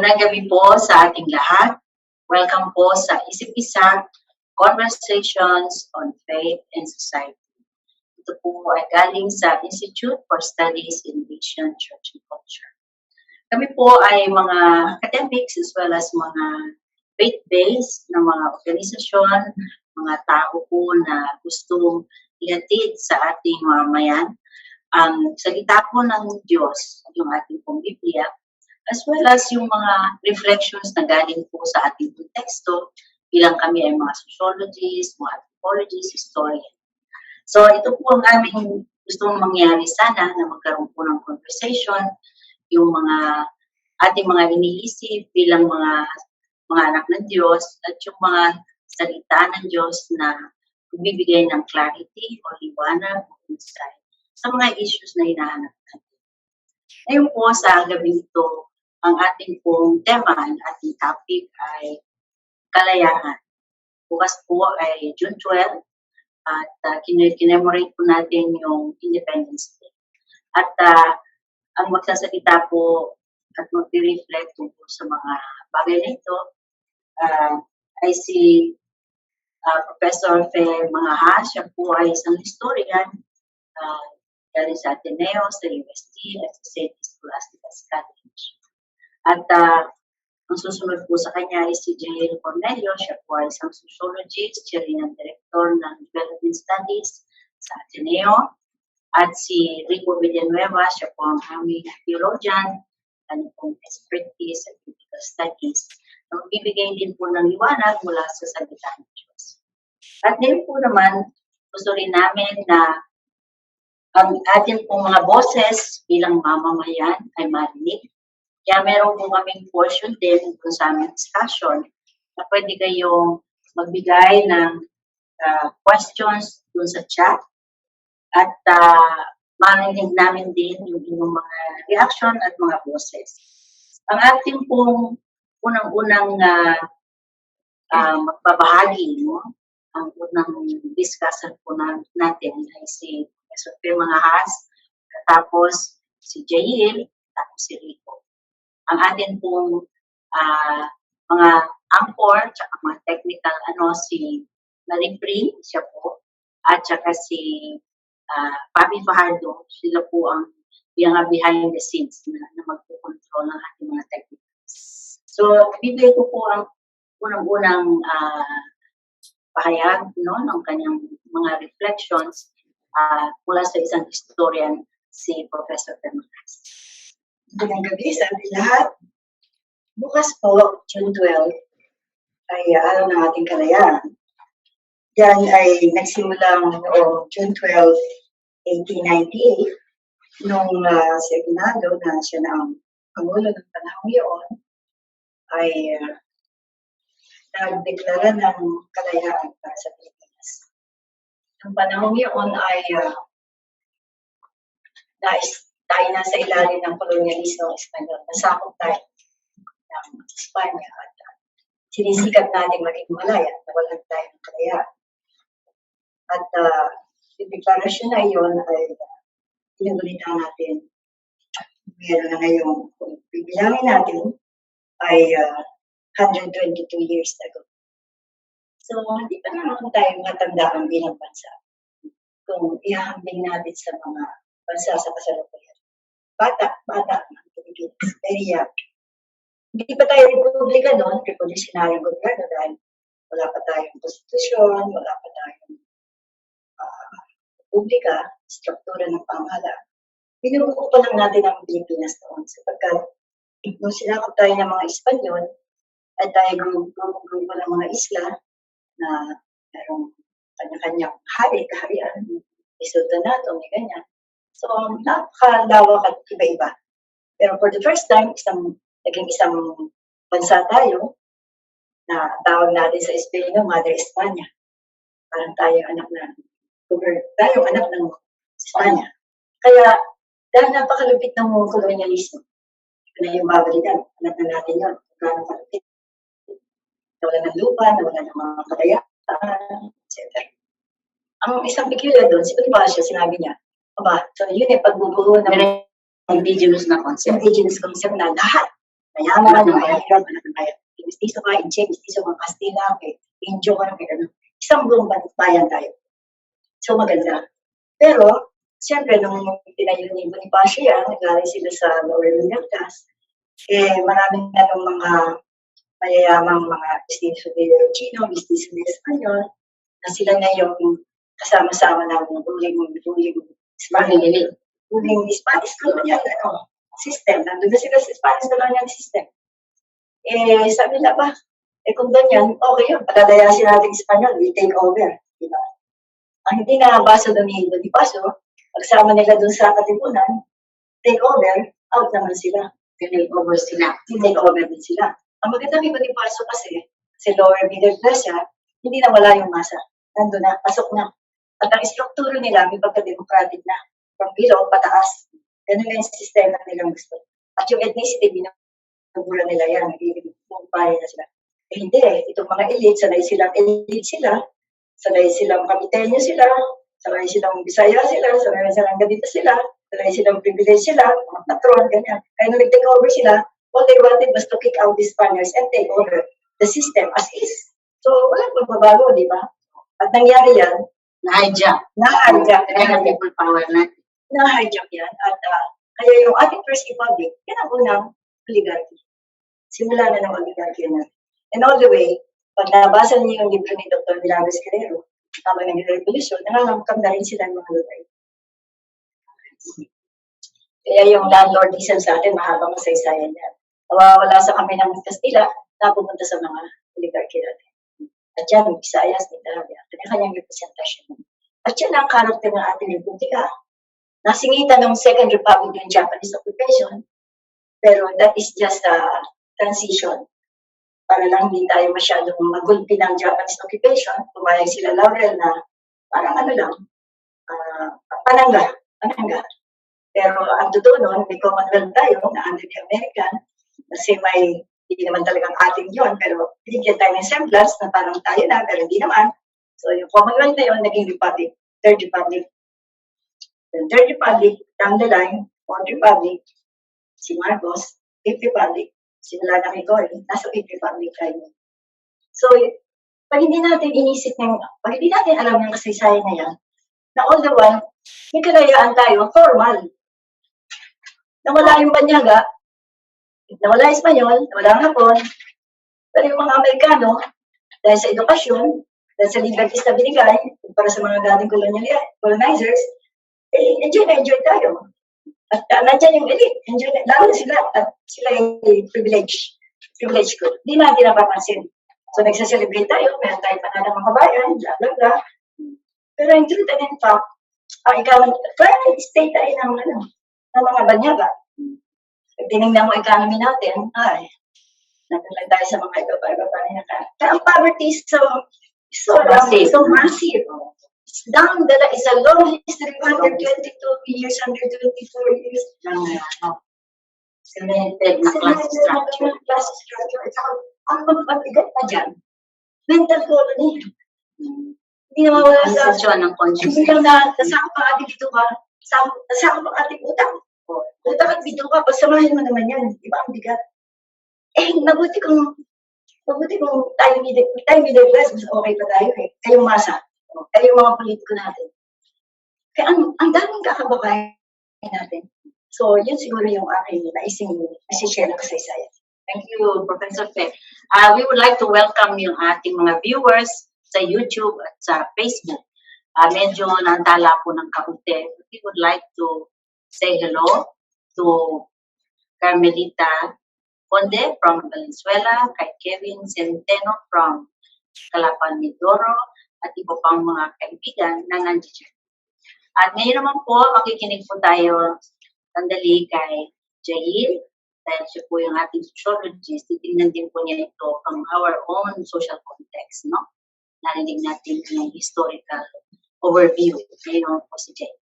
Magandang gabi po sa ating lahat. Welcome po sa Isip-Isa, Conversations on Faith and Society. Ito po ay galing sa Institute for Studies in Asian Church and Culture. Kami po ay mga academics as well as mga faith-based na mga organisasyon, mga tao po na gustong ihatid sa ating mamamayan ang salita po ng Diyos, yung ating pong Biblia, as well as yung mga reflections na galing po sa ating teksto, bilang kami ay mga sociologists, mga anthropologists, historian. So ito po ang aming gustong mangyari sana na magkaroon po ng conversation, yung mga ating mga iniisip bilang mga anak ng Diyos at yung mga salita ng Diyos na bibigay ng clarity o liwanag o insight sa mga issues na hinahanap natin. Ngayon po sa gabi ito, ang ating pong tema, ang ating topic ay kalayaan. Bukas po ay June 12 at kinemorate po natin yung Independence Day. At ang magsasalita po at mag-reflect tungkol sa mga bagay na ito ay si Professor Fe Mangaha. Siya po ay isang historian galing sa Ateneo, sa UST, at sa St. Scholastica's College. At ang susunod po sa kanya ay si J.L. Cornelio. Siya po ay isang sociologist, siya rin ang director ng Development Studies sa Ateneo. At si Rico Villanueva, siya po ang aming theologian, ano pong expertise sa biblical studies. Magbibigay din po ng liwanag mula sa salita ng Diyos. At ngayon po naman, gusto rin namin na ang ating pong mga boses bilang mamamayan ay marinig. Kaya meron po kaming portion din kung sa aming discussion na pwede kayong magbigay ng questions dun sa chat at marinig namin din yung inyong mga reaction at mga boses. Ang ating pong unang-unang magbabahagi, no? Ang unang discussion po natin ay si Professor Fe Mangaha, tapos si Jail, tapos si Rico. Ang atin pong mga anchor, tsaka mga technical, si Naripri, siya po, at tsaka si Fabi Fajardo, sila po ang behind the scenes na magpo-control ng ating mga technicals. So, bibigay ko po ang unang-unang pahayag, no, ng kanyang mga reflections mula sa isang historian, si Professor Fe Mangaha. Magandang gabi sa ating lahat. Bukas po, June 12, ay araw ng ating kalayaan. Yan ay nagsimula noong June 12, 1898, nung si Aguinaldo, na siya na ang Pangulo ng panahong iyon, ay nagdeklara ng kalayaan para sa Pilipinas. Ang panahong iyon ay tayo nasa ilalim ng kolonyalismo Espanyol. Nasakop tayo ng Espanya at sinisikat natin maging malaya, nawalan tayo ng kalayaan. At yung deklarasyon na iyon ay pinagulita natin. Meron na ngayong, kung bibilangin natin, ay 122 years ago. So, hindi pa naman tayo matandaan bilang bansa kung ihahambing natin sa mga bansa sa kasalukuyan. Bata ng Pilipinas, very young. Hindi pa tayo republika noon, revolutionary gobyerno, dahil wala pa tayong konstitusyon, wala pa tayong republika, struktura ng pamahalaan. Binubuo pa lang natin ang Pilipinas noon, sapagkat nung sinakop tayo ng mga Espanyol, at tayo grupo ng mga isla na merong kanya-kanyang hari, kaharian, may sultanato, may ganyan. So, napakalawak at iba-iba. Pero for the first time, naging isang bansa tayo na tawag natin sa Espanyol, Mother Espanya. Parang tayong anak ng Espanya. Kaya, dahil napakalupit ng kolonyalismo, na yung babalikan, anak na natin yun, gano'ng kalupit. Nawala ng lupa, nawala ng mga kalayaan, etc. Ang isang peculiar doon, si Bonifacio, sinabi niya, so yun pagbubuo ng indigenous na concept. Indigenous concept na lahat mayaman, yung mahirap, mistiso ka, Inche, mistiso ka, Kastila, Indio ka, isang buong bayan tayo. So maganda. Pero, siyempre, nung tinayo ni Bonifacio yan, nag-aaral sila sa lower middle class, maraming na ng mga mayayamang mga mistiso de Chino, mistiso de Espanyol, na sila na yung kasama-sama ng ruling Spanish colonial system. Nandun na sila sa Spanish colonial system. Sabi na ba, kung ganyan, okay yun, palalayasin natin Espanyol, we take over. Diba? Ang hindi nakabasa doon ni Bonifacio, pagsama nila doon sa Katipunan, take over, out naman sila. Take over sila. Take over din sila. Ang maganda ni Bonifacio kasi lower middle class siya, hindi na wala yung masa. Nandun na, pasok na. At ang istruktura nila, may pagka-democratic na. From below, pataas. Ganun na yung sistema nilang gusto. At yung ethnicity, binubura nila yan. Nagiging na sila. Hindi itong mga elite, sanay silang elite sila, sanay silang Kapitenyo sila, sanay silang Bisaya sila, sanay silang Gadita sila, sanay silang privilege sila, mga patron, ganyan. Kaya nung nag-take over sila, all they wanted was to kick out the Spaniards and take over the system as is. So, walang magbabago, di ba? At nangyari yan, Na-hijack. na-hijack People power natin. Na-hijack yan. At kaya yung ating First Republic, yan ang unang oligarchy. Simula na ng oligarchy natin. And all the way, pag nabasa niyo yung libro ni Dr. Milagros Guerrero, tama ng revolution, nangangamkam na rin sila ng mga lugar. Kaya yung landlordism sa atin, mahabang masaysayan yan. Nawawala sa kami ng Kastila, napupunta sa mga oligarchy natin. At yan, Visayas, Mindanao, kanya-kanyang representasyon. At yan ang karakter ng ating republika. Nasingitan ng Second Republic yung Japanese occupation, pero that is just a transition. Para lang hindi tayo masyadong magulpi ng Japanese occupation, pumayag sila Laurel na parang panangga. Pero ang totoo nun, may Commonwealth tayo na under the American, kasi may hindi naman talagang atin yun, pero binigyan tayo ng semblance na parang tayo na, pero hindi naman. So yung Commonwealth na yun, naging Republic, Third Republic. The Third Republic, down the line, Fourth Republic, si Marcos, Fifth Republic, simula na kay Cory, nasa Fifth Republic tayo. So, pag hindi natin pag hindi natin alam ng kasaysayan na yan, na all the while, may kalayaan tayo, formal. Nawala yung Banyaga, nawala Espanyol, nawala ang Hapon, pero yung mga Amerikano, dahil sa edukasyon, dahil sa liberties na binigay, para sa mga dating colonizers, enjoy tayo. At nandiyan yung elite, lalo sila, at sila yung privilege group. Hindi natin napapansin. So, nagsaselebrate tayo, meron tayo pangalang mga bayan, blah, blah, blah. Pero in truth and in fact, climate state tayo ng mga Banyaga. Pag tinignan mo economy natin, nandun lang tayo sa mga iba-iba Banyaga. Kaya ang poverty is so massive. It's down, it's a long history, 122 years, 124 years. Cemented na class structure. Ang magpabigat pa dyan, mental colony. Hindi na mawala sa ng conscious. Hindi lang nasakop ang ating dito ka, nasakop ang ating utang. Utang at dito ka, pasamahin mo naman yan. Di ba ang bigat? Mabuti kung tayo middle class, mas okay pa tayo eh. Kayong masa. Kayong mga politiko natin. Kaya ang daming kakabakayan natin. So, yun siguro yung aking naisishare na kasaysayan. Thank you, Professor Fe. We would like to welcome yung ating mga viewers sa YouTube at sa Facebook. Medyo nantala po ng kaunti. We would like to say hello to Carmelita Conde from Valenzuela, kay Kevin Centeno from Calapan, Mindoro, at iba pang mga kaibigan na nandiyan. At ngayon naman po, makikinig po tayo sandali kay Jail, dahil siya po yung ating sociologist, titingnan din po niya ito from our own social context, no? Narinig natin yung historical overview. Ngayon po si Jail.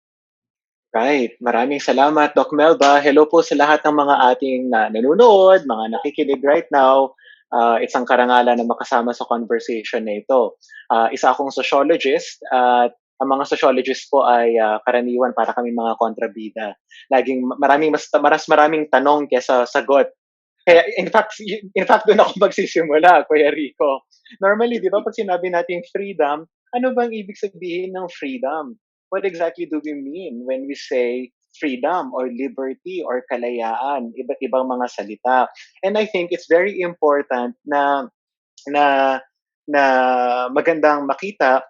Right. Maraming salamat, Doc Melba. Hello po sa lahat ng mga ating nanonood, mga nakikinig right now. Isang karangalan na makasama sa conversation na ito. Isa akong sociologist at ang mga sociologist po ay karaniwan para kami mga kontrabida. Laging maraming tanong kaysa sagot. Kaya in fact doon ako magsisimula, Kuya Rico. Normally, di ba, pag sinabi natin freedom, ano bang ibig sabihin ng freedom? What exactly do we mean when we say freedom or liberty or kalayaan? Iba't ibang mga salita. And I think it's very important na na magandang makita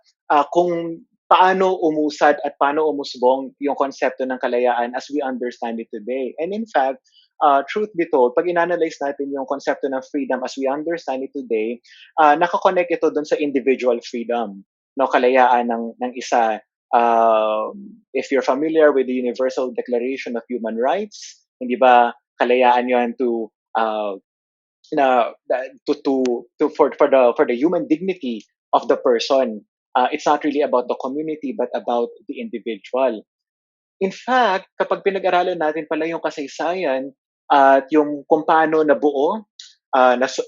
kung paano umusad at paano umusbong yung konsepto ng kalayaan as we understand it today. And in fact, truth be told, pag inanalyze natin yung konsepto ng freedom as we understand it today, nakakonect ito dun sa individual freedom, no, kalayaan ng isa. If you're familiar with the Universal Declaration of Human Rights, hindi ba kalayaan yon to for the human dignity of the person. It's not really about the community but about the individual. In fact, kapag pinag-aralan natin pala yung kasaysayan at yung kung paano nabuo,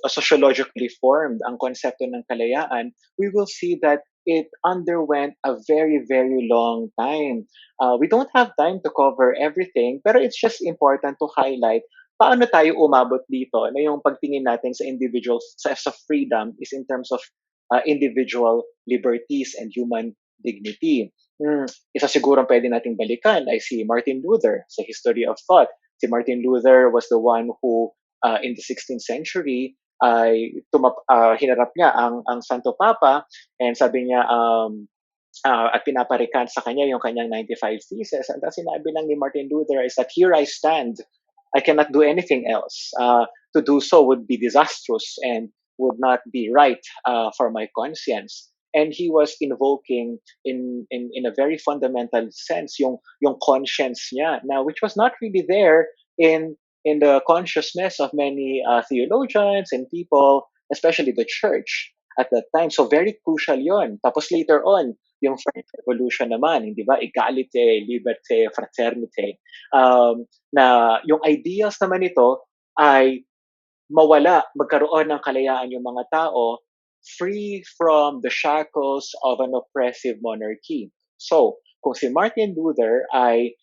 sociologically formed ang konsepto ng kalayaan, we will see that it underwent a very, very long time. We don't have time to cover everything, pero it's just important to highlight paano tayo umabot dito na yung pagtingin natin sa individual sa freedom is in terms of individual liberties and human dignity. Isa siguro pwede nating balikan ay si Martin Luther sa History of Thought. Si Martin Luther was the one who in the 16th century ay hinarap niya ang Santo Papa and sabi niya at pinaparikan sa kanya yung kanyang 95 Theses. And ang sinabi lang ni Martin Luther is that here I stand. I cannot do anything else. To do so would be disastrous and would not be right for my conscience. And he was invoking in a very fundamental sense yung conscience niya, now which was not really there in the consciousness of many theologians and people, especially the church at that time. So very crucial yon. Tapos later on, yung French Revolution naman, hindi ba? Egalite, liberté, fraternité. Na yung ideas naman nito ay magkaroon ng kalayaan yung mga tao free from the shackles of an oppressive monarchy. So, kung si Martin Luther ay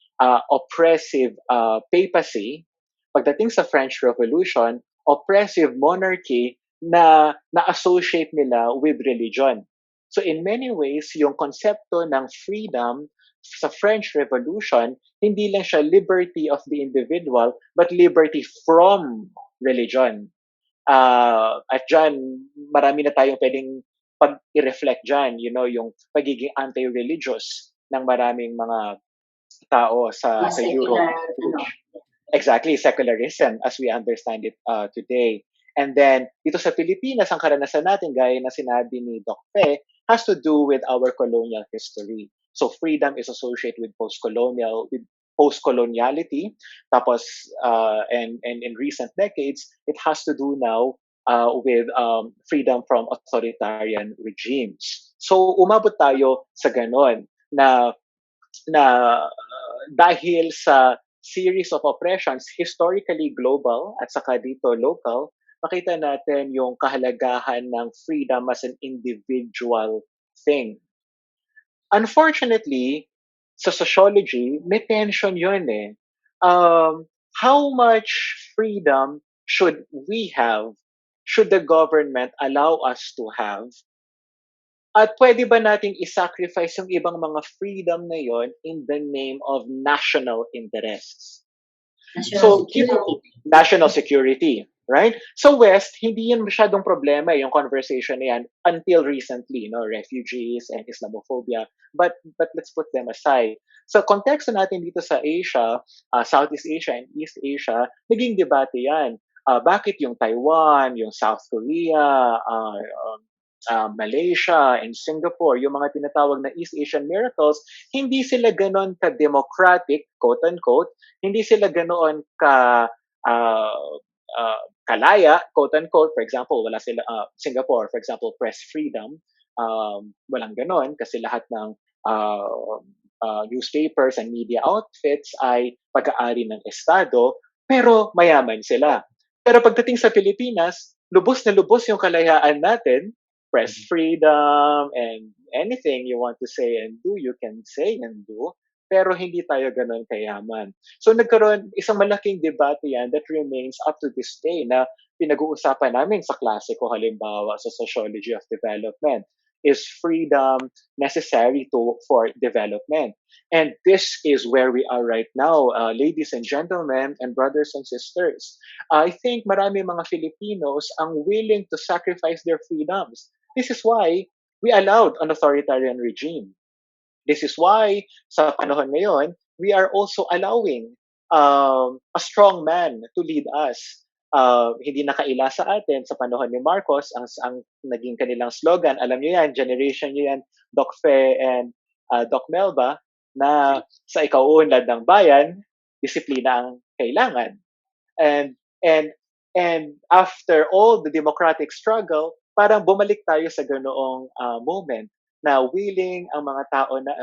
oppressive papacy, pagdating sa French Revolution, oppressive monarchy na na-associate nila with religion. So in many ways, yung konsepto ng freedom sa French Revolution, hindi lang siya liberty of the individual, but liberty from religion. At dyan, marami na tayong pwedeng pag-i-reflect dyan, yung pagiging anti-religious ng maraming mga tao sa Europe. Exactly, secularism as we understand it today. And then, dito sa Pilipinas, ang karanasan natin, gaya na sinabi ni Doc Fe, has to do with our colonial history. So freedom is associated with post-coloniality. Tapos, and in recent decades, it has to do now with freedom from authoritarian regimes. So umabot tayo sa ganon na dahil sa series of oppressions, historically global at saka dito local, makita natin yung kahalagahan ng freedom as an individual thing. Unfortunately, sa sociology, may tension yun eh. How much freedom should we have? Should the government allow us to have? At pwede ba nating isacrifice yung ibang mga freedom na yon in the name of national interests? National security, right? So West, hindi yan masyadong problema yung conversation na yan until recently, refugees and Islamophobia. But let's put them aside. So konteksto natin dito sa Asia, Southeast Asia and East Asia, naging debate yan. Bakit yung Taiwan, yung South Korea, Malaysia and Singapore, yung mga tinatawag na East Asian miracles, hindi sila ganon ka-democratic, quote-unquote, hindi sila ganon kalaya, quote-unquote. For example, wala sila, Singapore, for example, press freedom, walang ganon kasi lahat ng newspapers and media outfits ay pag-aari ng Estado, pero mayaman sila. Pero pagdating sa Pilipinas, lubos na lubos yung kalayaan natin, press freedom and anything you want to say and do, you can say and do. pero hindi tayo gano'n kayaman. So nagkaroon, isang malaking debate yan that remains up to this day na pinag-uusapan namin sa klase ko halimbawa sa Sociology of Development. Is freedom necessary for development? And this is where we are right now, ladies and gentlemen, and brothers and sisters. I think marami mga Filipinos ang willing to sacrifice their freedoms. This is why we allowed an authoritarian regime. This is why, sa panahon ngayon, we are also allowing a strong man to lead us. Hindi nakaila sa atin sa panahon ni Marcos, ang naging kanilang slogan, alam niyo yan, generation niyo yan, Doc Fe and Doc Melba, na sa ikauunlad ng bayan, disiplina ang kailangan. And after all the democratic struggle, parang bumalik tayo sa ganoong moment na willing ang mga tao na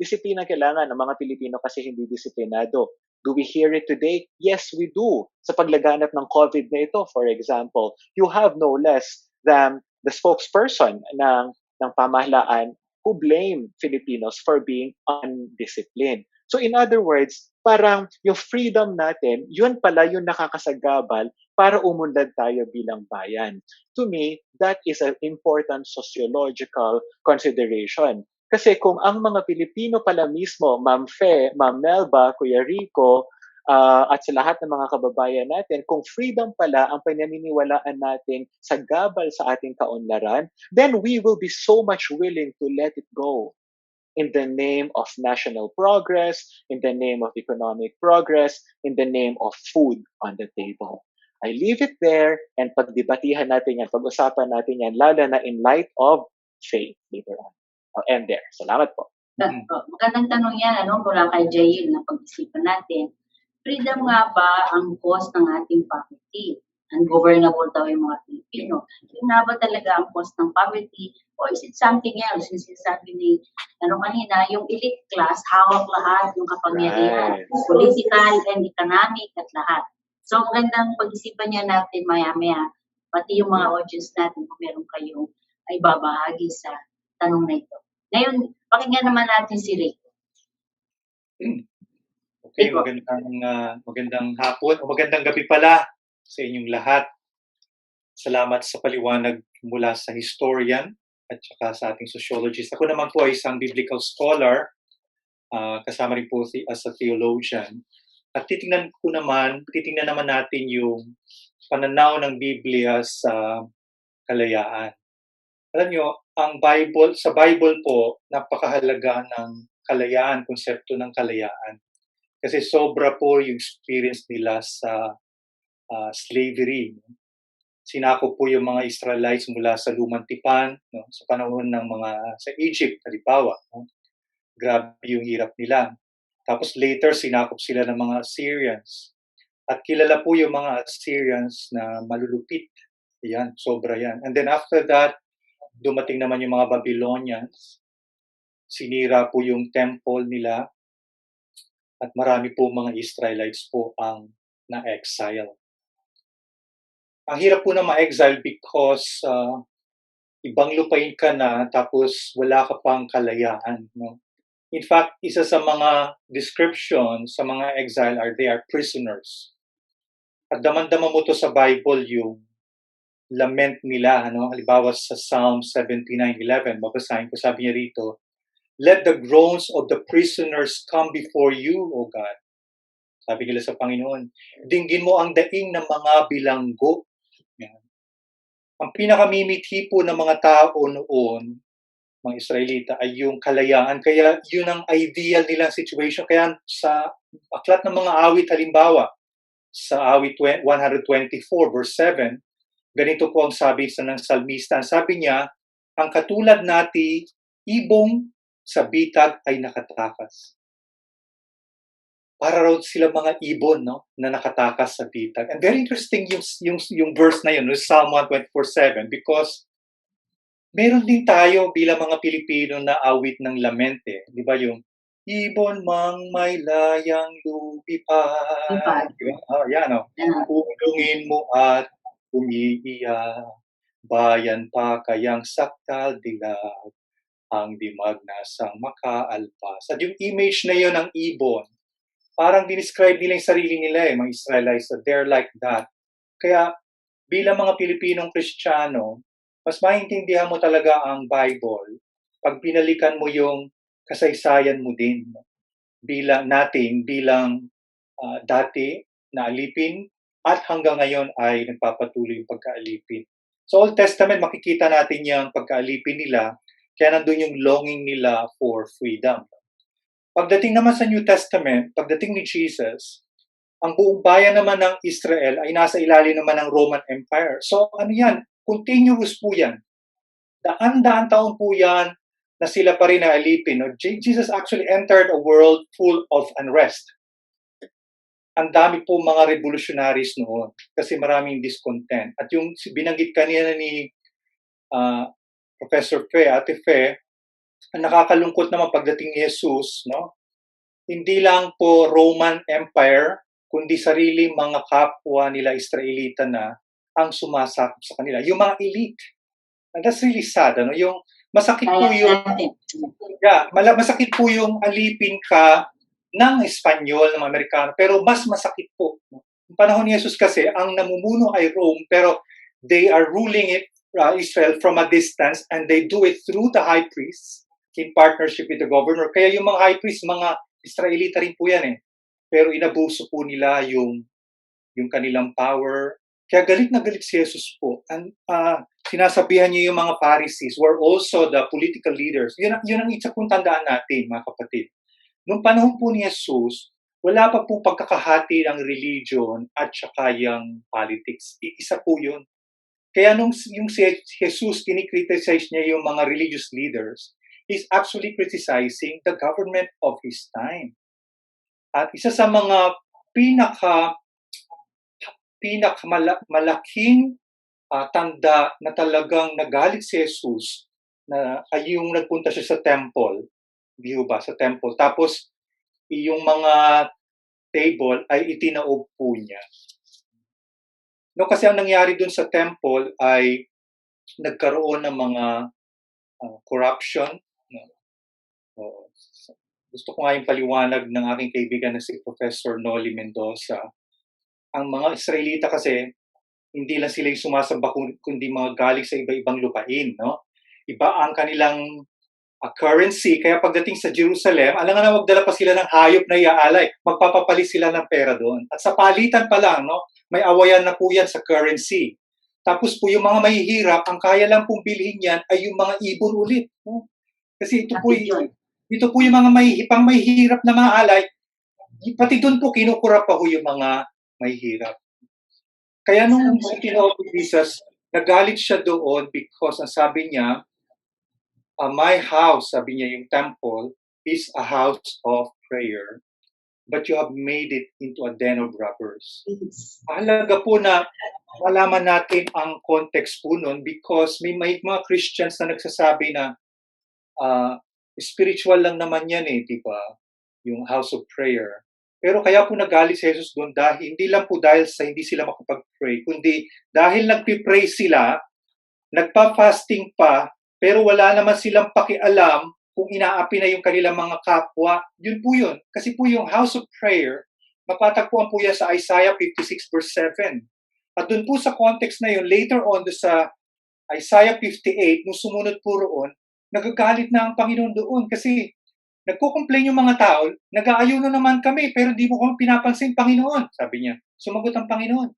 disiplina kailangan ng mga Pilipino kasi hindi disiplinado. Do we hear it today? Yes, we do. Sa paglaganap ng COVID na ito, for example, you have no less than the spokesperson ng pamahalaan who blame Filipinos for being undisciplined. So in other words, parang yung freedom natin, yun pala yung nakakasagabal para umunlad tayo bilang bayan. To me, that is an important sociological consideration. Kasi kung ang mga Pilipino pala mismo, Ma'am Fe, Ma'am Melba, Kuya Rico, at sa lahat ng mga kababayan natin, kung freedom pala ang pinaniniwalaan natin sa gabal sa ating kaunlaran, then we will be so much willing to let it go in the name of national progress, in the name of economic progress, in the name of food on the table. I leave it there and pagdebatihan natin yan, pag-usapan natin yan, lalo na in light of faith later on. I'll end there. Salamat po. Magandang tanong yan, mula kay Jail na pag-isipan natin. Freedom nga ba ang cause ng ating poverty? Ungovernable daw yung mga Pilipino. Yun nga ba talaga ang cause ng poverty? Or is it something else? Yung sinasabi ni kanina, yung elite class, hawak lahat yung kapangyarihan. Right. Political and economic at lahat. So, magandang pag-isipan niya natin maya-maya, pati yung mga audience natin kung meron kayong ay babahagi sa tanong na ito. Ngayon, pakinggan naman natin si Rick. Okay, magandang hapon o magandang gabi pala sa inyong lahat. Salamat sa paliwanag mula sa historian at saka sa ating sociologist. Ako naman po ay isang biblical scholar, kasama rin po as a theologian. At titingnan naman natin yung pananaw ng Biblia sa kalayaan. Alam nyo, sa Bible po, napakahalaga ng kalayaan, konsepto ng kalayaan. Kasi sobra po yung experience nila sa slavery. Sinakop po yung mga Israelites mula sa lumang tipan, sa panahon ng sa Egypt, halimbawa. Grabe yung hirap nila. Tapos later, sinakop sila ng mga Assyrians. At kilala po yung mga Assyrians na malulupit. Yan, sobra yan. And then after that, dumating naman yung mga Babylonians. Sinira po yung temple nila. At marami po mga Israelites po ang na-exile. Ang hirap po na ma-exile because ibang lupain ka na tapos wala ka pang kalayaan. No? In fact, isa sa mga description sa mga exile they are prisoners. At damang-dama mo to sa Bible yung lament nila. Halimbawa sa Psalm 79:11, babasahin ko, sabi niya rito, "Let the groans of the prisoners come before you, O God." Sabi nila sa Panginoon, dinggin mo ang daing ng mga bilanggo. Yan. Ang pinakamimithi po ng mga tao noon, mga Israelita, ay yung kalayaan. Kaya yun ang ideal nilang situation. Kaya sa aklat ng mga awit, halimbawa, sa awit 124 verse 7, ganito po ang sabi ng salmista. Sabi niya, ang katulad nati, ibong sa bitag ay nakatakas. Para raw sila mga ibon, na nakatakas sa bitag. And very interesting yung verse na yun, Psalm 124:7, because meron din tayo bilang mga Pilipino na awit ng lament. Di ba yung ibon mang may layang lumipad. Diba? Yan. Pulungin mo at umiiyak, bayan pa kayang saktal dilag. ang dimag nasang makaalpas. At yung image na yun ng ibon, parang dinescribe nila yung sarili nila mga Israelites, that they're like that. Kaya bilang mga Pilipinong Kristiyano, mas maintindihan mo talaga ang Bible pag binalikan mo yung kasaysayan mo din bilang dati na alipin at hanggang ngayon ay nagpapatuloy yung pagkaalipin. Sa Old Testament, makikita natin yung pagkaalipin nila, kaya nandun yung longing nila for freedom. Pagdating naman sa New Testament, pagdating ni Jesus, ang buong bayan naman ng Israel ay nasa ilalim naman ng Roman Empire. So ano yan? Continuous po yan. Daan-daan taon po yan na sila pa rin naalipin. No? Jesus actually entered a world full of unrest. Ang dami po mga revolutionaries noon kasi maraming discontent. At yung binanggit kanina ni Professor Fe, Ate Fe, ang nakakalungkot naman pagdating ni Jesus, no? Hindi lang po Roman Empire, kundi sariling mga kapwa nila Israelita na ang sumasakop sa kanila. Yung mga elite. And that's really sad. Ano? Yung masakit po yung masakit po yung alipin ka ng Espanyol, ng Amerikano, pero mas masakit po. Yung panahon ni Jesus kasi, ang namumuno ay Rome, pero they are ruling it, Israel from a distance, and they do it through the high priests in partnership with the governor. Kaya yung mga high priests, mga Israelita rin po yan Pero inabuso po nila yung kanilang power. Kaya galit na galit si Jesus po. And sinasabihan niyo yung mga Pharisees were also the political leaders. Yun ang isa pong tandaan natin, mga kapatid. Noong panahon po ni Jesus, wala pa pong pagkakahati ng religion at saka yung politics. Isa po yun. Kaya nung yung si Jesus, kinikriticize niya yung mga religious leaders, he's actually criticizing the government of his time. At isa sa mga malaking tanda na talagang nagalit si Jesus na ay yung nagpunta siya sa temple, sa temple. Tapos yung mga table ay itinaob po niya. No, kasi ang nangyari dun sa temple ay nagkaroon ng mga corruption. Gusto ko nga yung paliwanag ng aking kaibigan na si Professor Noli Mendoza. Ang mga Israelita kasi, hindi lang sila yung sumasamba kundi mga galing sa iba-ibang lupain. No? Iba ang kanilang currency. Kaya pagdating sa Jerusalem, alam nga na magdala pa sila ng hayop na iaalay. Magpapapalit sila ng pera doon. At sa palitan pa lang, no, may awayan na po yan sa currency. Tapos po yung mga mahihirap, ang kaya lang pong bilhin yan ay yung mga ibon ulit. No? Kasi ito po yung mga mahihirap na mga alay, pati doon po kinukura pa po yung mga mahihirap. Kaya nung tinawag ni Jesus, nagalit siya doon because ang sabi niya, my house, sabi niya yung temple, is a house of prayer, but you have made it into a den of robbers. Mahalaga po na malaman natin ang context po nun because may mga Christians na nagsasabi na spiritual lang naman yan di ba? Yung house of prayer. Pero kaya po nagalit si Jesus doon dahil hindi lang po dahil sa hindi sila makapag-pray, kundi dahil nagpi-pray sila, nagpa-fasting pa, pero wala naman silang pakialam kung inaapi na yung kanilang mga kapwa. Yun po yun. Kasi po yung house of prayer, mapatagpuan po yan sa Isaiah 56 verse 7. At doon po sa context na yun, later on sa Isaiah 58, nung sumunod po roon, nagagalit na ang Panginoon doon kasi nagko-complain yung mga tao, nag-aayuno naman kami, pero di mo kami pinapansin, Panginoon. Sabi niya, sumagot ang Panginoon.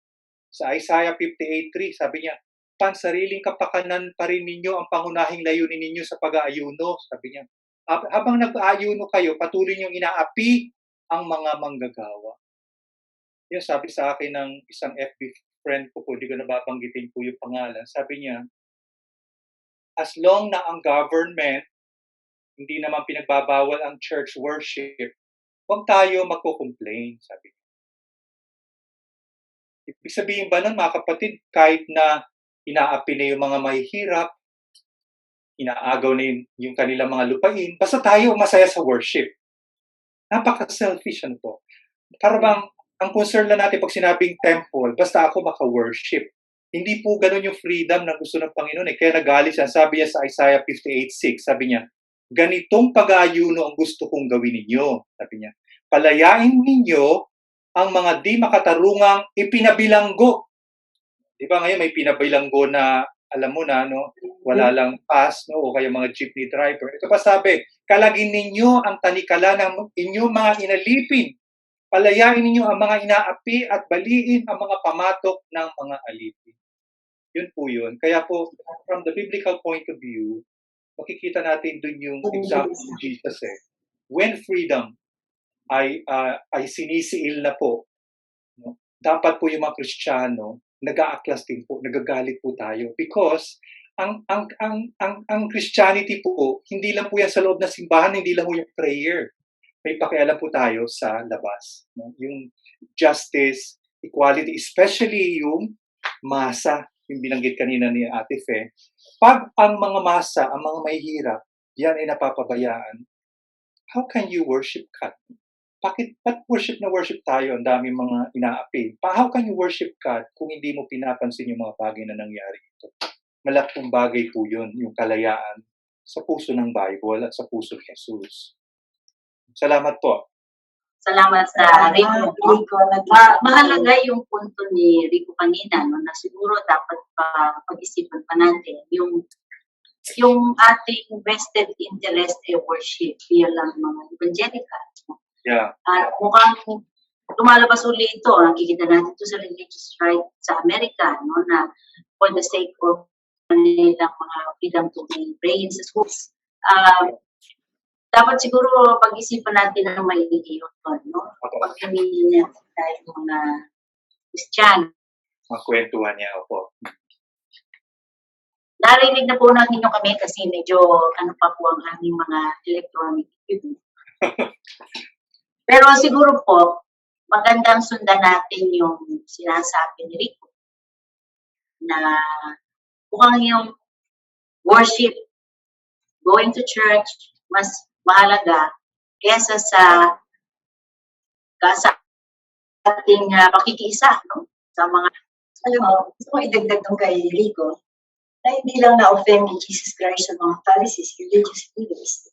Sa Isaiah 58:3, sabi niya, pansariling kapakanan pa rin ninyo ang pangunahing layunin ninyo sa pag-aayuno. Sabi niya, habang nag-aayuno kayo, patuloy niyong inaapi ang mga manggagawa. Yan, sabi sa akin ng isang FB friend ko po, di ko nababanggitin po yung pangalan. Sabi niya, as long na ang government hindi naman pinagbabawal ang church worship, huwag tayo magko-complain, sabi niya. Ibig sabihin ba nun, mga kapatid, kahit na inaapi na yung mga mahihirap, inaagaw na yung kanilang mga lupain, basta tayo masaya sa worship. Napaka-selfish ano po. Para bang, ang concern lang natin pag sinabing temple, basta ako maka-worship. Hindi po ganun yung freedom na gusto ng Panginoon. Kaya nagalit siya. Sabi niya sa Isaiah 58:6, sabi niya, ganitong pag-aayuno ang gusto kong gawin ninyo. Sabi niya, palayain ninyo ang mga di makatarungang ipinabilanggo. Di ba ngayon may pinabilanggo na, alam mo na, no? Wala lang pass, no? O kaya mga jeepney driver. Ito pa sabi, kalagin ninyo ang tanikala ng inyong mga inalipin. Palayain ninyo ang mga inaapi at baliin ang mga pamatok ng mga alipin. Yun po yun. Kaya po, from the biblical point of view, makikita natin dun yung example ni Jesus eh. When freedom ay sinisiil na po, no? Dapat po yung mga Kristiyano, nag-aaklas din po, nagagalit po tayo because ang Christianity po, hindi lang po yan sa loob ng simbahan, hindi lang po yung prayer. May pakialam po tayo sa labas. No? Yung justice, equality, especially yung masa, yung binanggit kanina ni Ate Fe. Pag ang mga masa, ang mga mahihirap, yan ay napapabayaan, how can you worship God? Ba't worship na worship tayo? Ang dami mga inaapi. How can you worship God kung hindi mo pinapansin yung mga bagay na nangyari ito? Malaking bagay po yun, yung kalayaan sa puso ng Bible at sa puso ni Jesus. Salamat po. Salamat sa Rico. Mahalaga yung punto ni Rico kanina, no, na siguro dapat pag-isipan pa natin yung ating vested interest ay worship bilang mga evangelical. Yeah. Mukhang lumalabas uli ito, nakikita natin ito sa religious right sa Amerika, no, na for the sake of nilang mga freedom to pray in sa schools. Dapat siguro pag-isipan natin ng maigi yun, no? Pag hindi natin tayo mga Christian. Mga kwentuhan niya, opo. Narinig na po natin yung kami kasi medyo pa po ang aming mga electronic equipment. Pero siguro po, magandang sundan natin yung sinasabi ni Rico na mukhang yung worship, going to church, mas mahalaga kesa sa ating pakikiisa, no? Sa mga, Alam mo, gusto ko idagdag nung kay Rico, na hindi lang na-offend ni Jesus Christ sa mga Pharisees, religious leaders.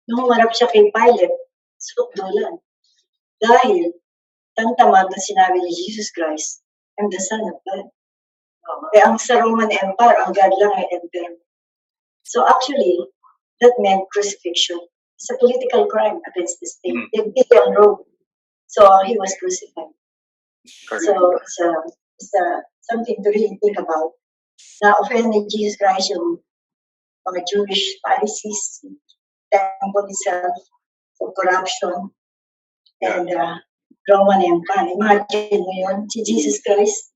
Nung marap siya kay Pilate, sukdulan. Dahil, tantamad na sinabi ni Jesus Christ, I'm the Son of God. Kaya ang sa Roman Empire, ang God lang ay emperor. So actually, that meant crucifixion. It's a political crime against the state. They beat on Rome. So he was crucified. So it's something to really think about. Na-offend ni Jesus Christ yung mga Jewish Pharisees, temple itself, for corruption, and Roman Empire. Imagine mo yun, si Jesus Christ.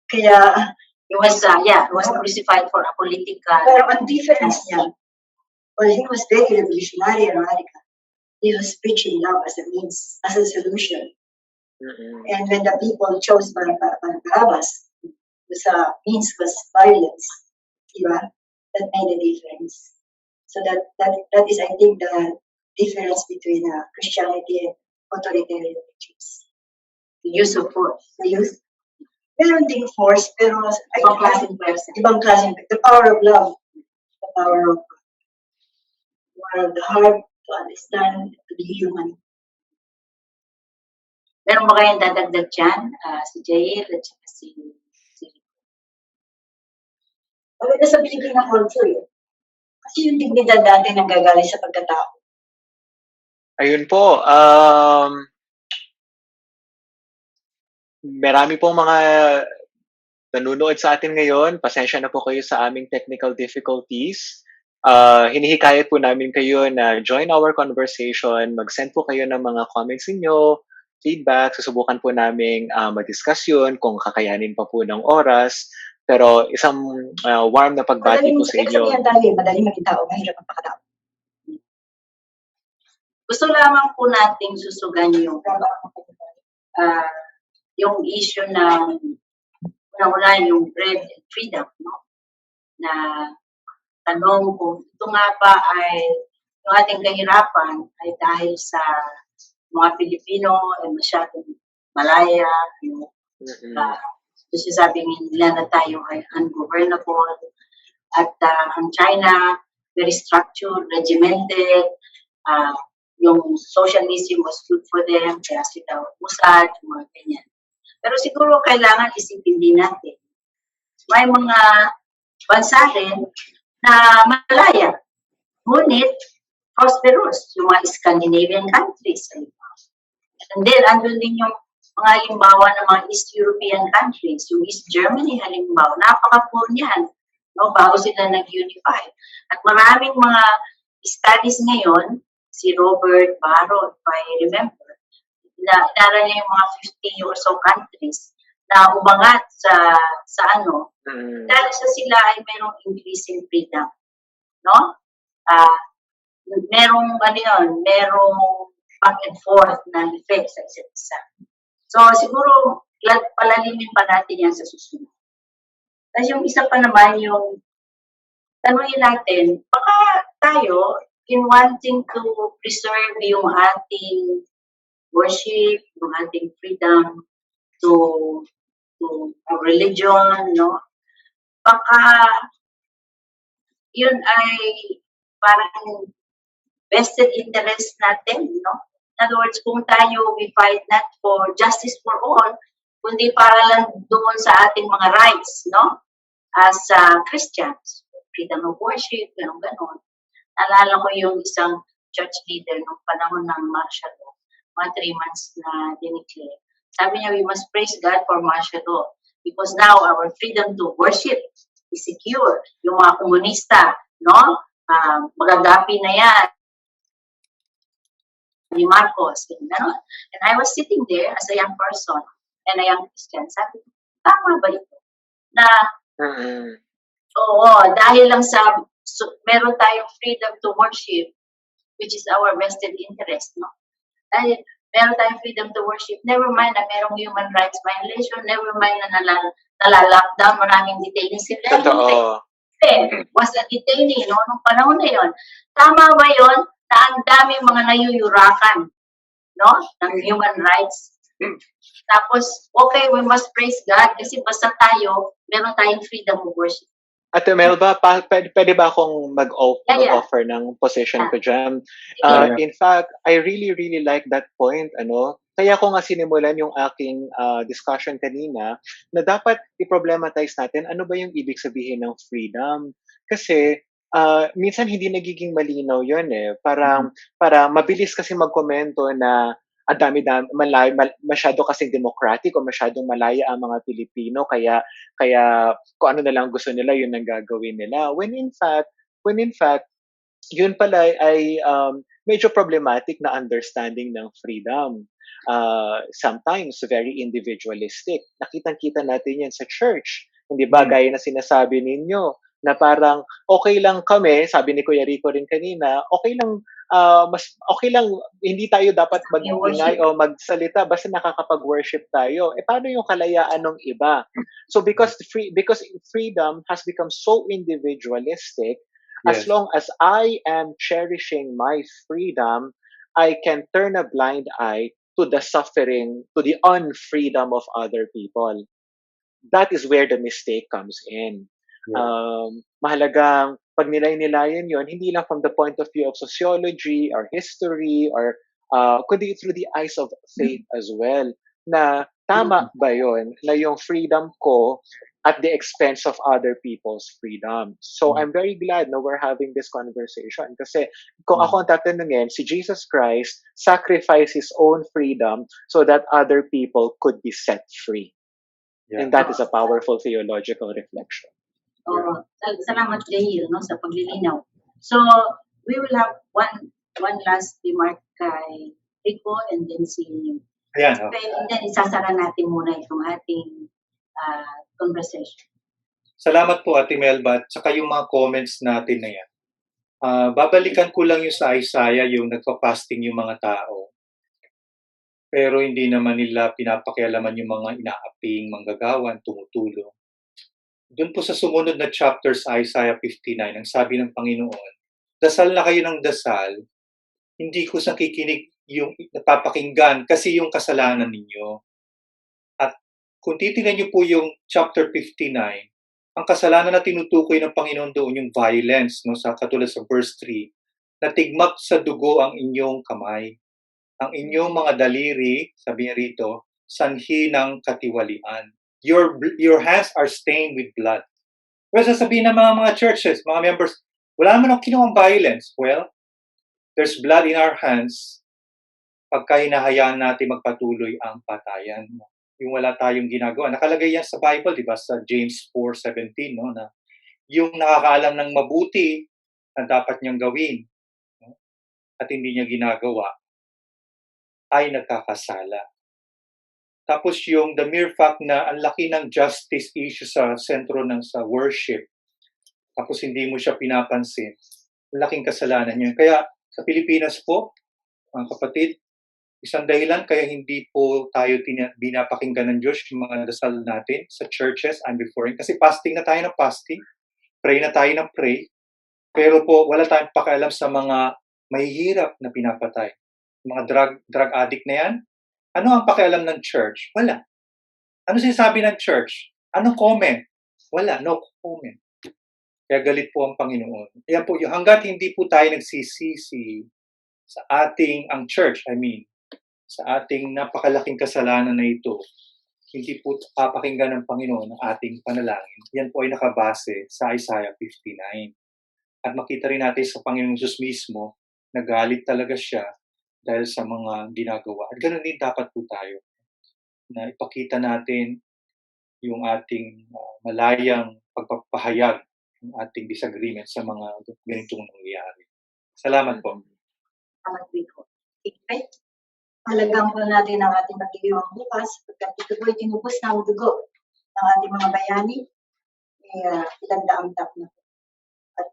Kaya, he was crucified for a political. pero ang difference niya, well, he was very revolutionary and radical. He was preaching love as a means, as a solution. And when the people chose Barabbas, the means was violence, diba? That made a difference. So that is, I think, the difference between Christianity and authoritarian regimes. The use of force. The use, meron ding force, pero Ibang klaseng person. ibang klaseng, the power of love, the power of the heart to understand, to be human. Meron ba kayong dadagdag dyan? Si Jair at saka si Maganda sa Filipino culture yun. Kasi yung dignidad dati nanggagaling sa pagkatao. Ayun po. Marami pong mga nanonood sa atin ngayon. Pasensya na po kayo sa aming technical difficulties. Hinihikayat po namin kayo na join our conversation. Mag-send po kayo ng mga comments ninyo, feedback. Susubukan po namin mag-discuss yun kung kakayanin pa po ng oras. Pero isang warm na pagbati po sa inyo. Madaling maging tao, mahirap ang pakatao. gusto lamang po nating susugan yung issue ng wala yung bread and freedom, no? Na tanong kung ito nga ba ay yung ating kahirapan ay dahil sa mga Pilipino ay masyadong malaya, yung kasi sabi nila na tayo ay ungovernable at ang China very structured, regimented, uh, yung socialism was good for them, kaya sila usad, mga ganyan. Pero siguro kailangan isipin din natin, may mga bansa rin na malaya, ngunit prosperous, yung mga Scandinavian countries. And then, andun din yung mga halimbawa ng mga East European countries, yung East Germany halimbawa, napaka-poor niyan, no, bago sila nag-unify. At maraming mga studies ngayon, si Robert Barro, if I remember, inaral niya yung mga 50 or so countries na umangat sa ano, dahil sa sila ay merong increasing freedom, no? Merong ano yun, merong back and forth na effect sa isa't isa. So, siguro, palalimin pa natin yan sa susunod. Tapos yung isa pa naman, yung tanongin natin, baka tayo, in wanting to preserve yung ating worship, yung ating freedom to religion, no? Baka yun ay parang vested interest natin, no? In other words, kung tayo, we fight not for justice for all, kundi para lang doon sa ating mga rights, no? As Christians, freedom of worship, gano'n. Alala ko yung isang church leader nung panahon ng martial law, mga 3 months na dineclare. Sabi niya, we must praise God for martial law because now our freedom to worship is secure. Yung mga komunista, no? Magagapi na yan. Ni Marcos, gano'n. And I was sitting there as a young person and a young Christian. Sabi ko, tama ba ito? Na, oo, dahil lang sa, meron tayong freedom to worship, which is our vested interest, no? Dahil meron tayong freedom to worship, never mind na merong human rights violation, never mind na nalalockdown, maraming detainees sila. Totoo. Was a detainee, no? Nung panahon na yun. Tama ba yun? Na ang dami mga nayuyurakan, no? Ng human rights. Tapos, okay, we must praise God kasi basta tayo, meron tayong freedom of worship. Ate Melba, pwede ba akong mag-offer ng position ko dyan? In fact, I really, really like that point. Kaya ko nga sinimulan yung aking discussion kanina na dapat i-problematize natin ano ba yung ibig sabihin ng freedom. Kasi minsan hindi nagiging malinaw yun eh. Para mabilis kasi magkomento na ang dami-dami, masyado kasing democratic o masyadong malaya ang mga Pilipino, kaya kung ano na lang gusto nila, yun ang gagawin nila. When in fact, yun pala ay medyo problematic na understanding ng freedom. Sometimes very individualistic. Nakitang-kita natin yan sa church. Hindi ba, gaya na sinasabi ninyo, na parang okay lang kami, sabi ni Kuya Rico rin kanina, okay lang, hindi tayo dapat mag-ingay o magsalita basta nakakapag-worship tayo. Paano yung kalayaan ng iba? So because freedom has become so individualistic, as long as I am cherishing my freedom, I can turn a blind eye to the suffering, to the unfreedom of other people. That is where the mistake comes in. Mahalagang pag nilay-nilayan yon, hindi lang from the point of view of sociology or history or kundi through the eyes of faith as well, na tama ba yon na yung freedom ko at the expense of other people's freedom. So I'm very glad na we're having this conversation kasi kung ako ang tatanungin, si Jesus Christ sacrificed his own freedom so that other people could be set free. And that is a powerful theological reflection. Salamat Daniel, no, sa paglilinaw. So, we will have one last remark kay Rico and then and then isasara natin muna itong ating conversation. Salamat po Ate Melba at saka yung mga comments natin na yan. Babalikan ko lang yung sa Isaiah, yung nagpa-fasting yung mga tao. Pero hindi naman nila pinapakialaman yung mga inaaping manggagawan, tumutulong. Doon po sa sumunod na chapter sa Isaiah 59, ang sabi ng Panginoon, dasal na kayo ng dasal, hindi ko nakikinig yung napapakinggan kasi yung kasalanan ninyo. At kung titingnan niyo po yung chapter 59, ang kasalanan na tinutukoy ng Panginoon doon yung violence, no, sa katulad sa verse 3, natigmak sa dugo ang inyong kamay. Ang inyong mga daliri, sabi niya rito, sanhi ng katiwalian. Your hands are stained with blood. Well, sasabihin ng mga churches, mga members, wala naman ang kinuwang violence. Well, there's blood in our hands pagka hinahayaan natin magpatuloy ang patayan. Yung wala tayong ginagawa. Nakalagay yan sa Bible, di ba? Sa James 4:17, no? Na yung nakakaalam ng mabuti na dapat niyang gawin, no? At hindi niya ginagawa, ay nagkakasala. Tapos yung the mere fact na ang laki ng justice issue sa sentro ng sa worship, tapos hindi mo siya pinapansin, laking kasalanan yun. Kaya sa Pilipinas po, mga kapatid, isang dahilan kaya hindi po tayo binapakinggan ng Diyos yung mga dasal natin sa churches and referring. Kasi fasting na tayo ng fasting, pray na tayo ng pray, pero po wala tayong pakialam sa mga mahihirap na pinapatay. Mga drug addict na yan. Ano ang pakialam ng church? Wala. Ano sinasabi ng church? Anong comment? Wala, no comment. Kaya galit po ang Panginoon. Yan po, hanggat hindi po tayo nagsisisi sa ang church, sa ating napakalaking kasalanan na ito, hindi po papakinggan ng Panginoon ang ating panalangin. Yan po ay nakabase sa Isaiah 59. At makita rin natin sa Panginoong Jesus mismo, nagalit talaga siya dahil sa mga ginagawa. At ganoon din dapat po tayo, na ipakita natin yung ating malayang pagpapahayag, yung ating disagreement sa mga ganitong nangyayari. Salamat po. Salamat po. Okay. Halagang po natin ang ating pagdiriwang bukas, pagkat ito po ay tinubos ng dugo ng ating mga bayani, ilang daang tap na po. At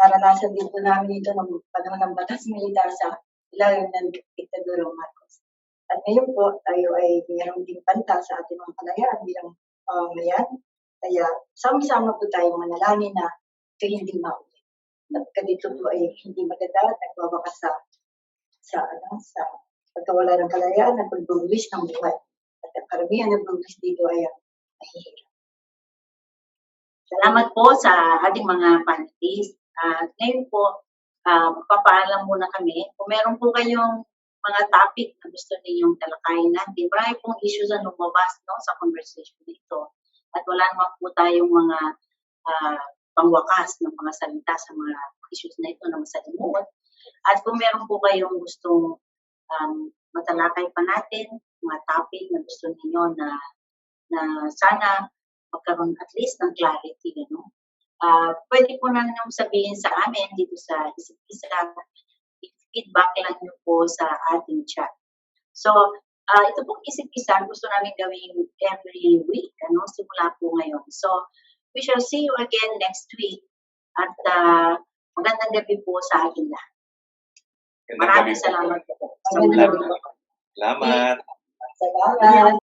naranasan din po namin ito ng panahon ng batas militar sa ilalim ng Diktadurong Marcos. At ngayon po, tayo ay mayroong din panta sa ating mga kalayaan bilang mayan. Kaya sama-sama po tayong manalangin na ito hindi maulit. At dito po ay hindi maganda at nagbabakas sa pagkawala ng kalayaan at pagbubuwis ng buhay. At ang karamihan ng buwis dito ay mahihirap. Salamat po sa ating mga panelists. Ngayon po, papaalam muna kami. Kung meron po kayong mga topic na gusto ninyong talakayin natin, marami pong issues na lumabas, no, sa conversation dito. At wala naman po tayong mga pangwakas ng mga salita sa mga issues na ito na masalimuot. At kung meron po kayong gustong matalakay pa natin, mga topic na gusto ninyo na sana magkaroon at least ng clarity, pwede po na nyo sabihin sa amin dito sa isa, feedback lang nyo po sa ating chat. So, ito pong isip-isa, gusto namin gawing every week, simula po ngayon. So, we shall see you again next week at magandang gabi po sa ating lahat. Maraming salamat po. Salamat. Salamat.